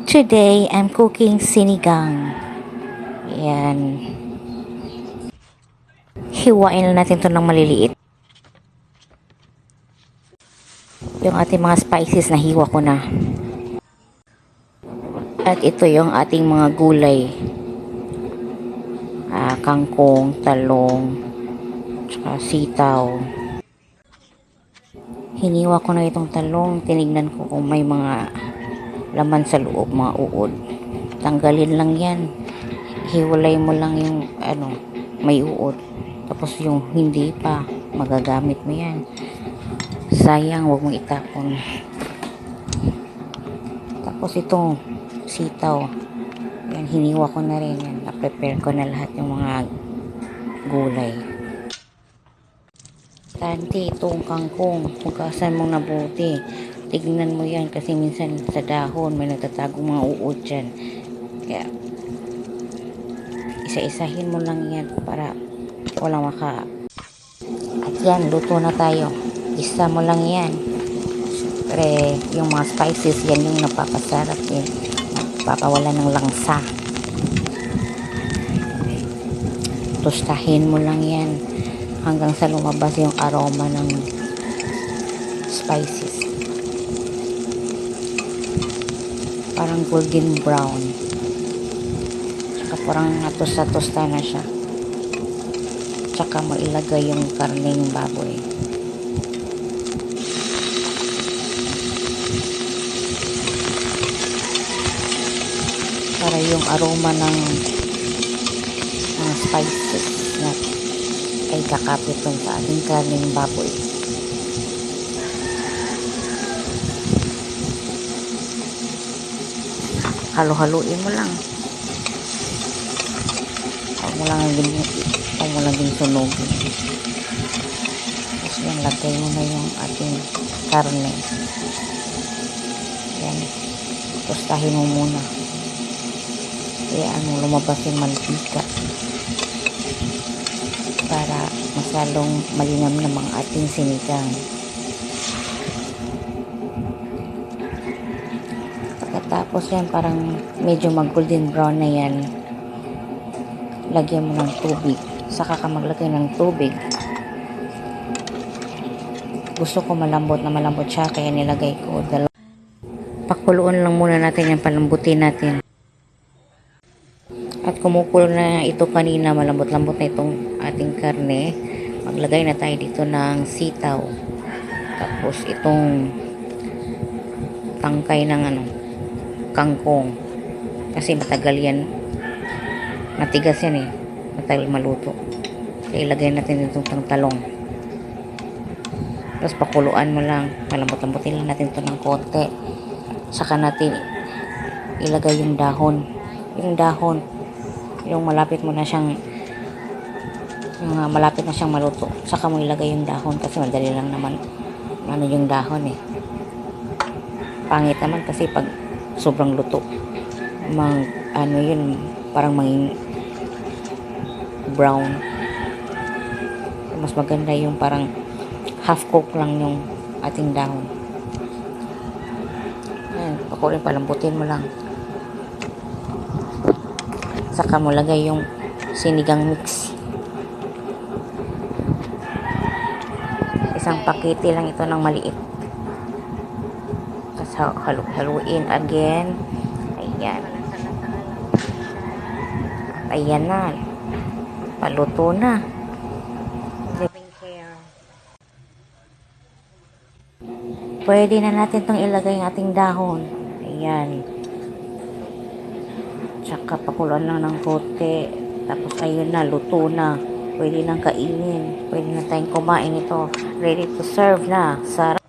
Today, I'm cooking sinigang. Yan. Hiwain na natin to ng maliliit. Yung ating mga spices na hiwa ko na. At ito yung ating mga gulay. Kangkong, talong, tsaka sitaw. Hiniwa ko na itong talong. Tinignan ko kung may mga laman sa loob, mga uod. Tanggalin lang yan. Hiwalay mo lang yung may uod. Tapos yung hindi pa, magagamit mo yan. Sayang, huwag mong itapon. Tapos itong sitaw. Yan, hiniwa ko na rin yan. Na-prepare ko na lahat yung mga gulay. Tante, itong kangkong, hugasan mong nabuti. Tignan mo yan kasi minsan sa dahon may nagtatagong mga uod dyan. Kaya, isa-isahin mo lang yan para walang maka. At yan, luto na tayo. Isa mo lang yan. Siyempre, yung mga spices, yan yung napapasarap eh. Papawala ng langsa. Tustahin mo lang yan hanggang sa lumabas yung aroma ng spices. Parang golden brown. Tsaka parang natusta-tusta na siya. Tsaka mo ilagay yung karneng baboy. Para yung aroma ng spices na ay kakapit dun sa ating karneng baboy. Halo-haluin mo lang. Huwag mo lang din sunugin. Tapos yan, lagay mo na yung ating karne. Yan. Tustahin mo muna. Kaya lumabas yung mantika para masalong malinam na mga ating sinigang. Pagkatapos yan, parang medyo mag golden brown na yan, lagyan mo ng tubig. Saka ka maglagay ng tubig. Gusto ko malambot siya, kaya nilagay ko pakuluan lang muna natin yan, palambutin natin. At kumukulo na ito kanina, malambot-lambot na itong ating karne. Maglagay na tayo dito ng sitaw. Tapos itong tangkay ng kangkong. Kasi matagal yan. Matigas yan eh. Matagal maluto. Kaya ilagay natin itong talong. Tapos pakuluan mo lang. Malambot-lambutin lang natin ito ng konti. Saka natin ilagay yung dahon. Yung malapit na siyang maluto. Saka mo ilagay yung dahon kasi madali lang naman yung dahon eh. Pangit naman kasi pag sobrang luto. Yun, parang maging brown. Mas maganda yung parang half cook lang yung ating dahon. Ayan, pakuloy, palambutin mo lang. Saka mo lagay yung sinigang mix. Isang pakete lang ito ng maliit. Tapos haluin again. Ayan. Ayan na. Paluto na. Pwede na natin itong ilagay ng ating dahon. Ayan. Tsaka pakuluan lang ng konti. Tapos ayun na, luto na. Pwede nang kainin. Pwede na tayong kumain ito. Ready to serve na. Sarap.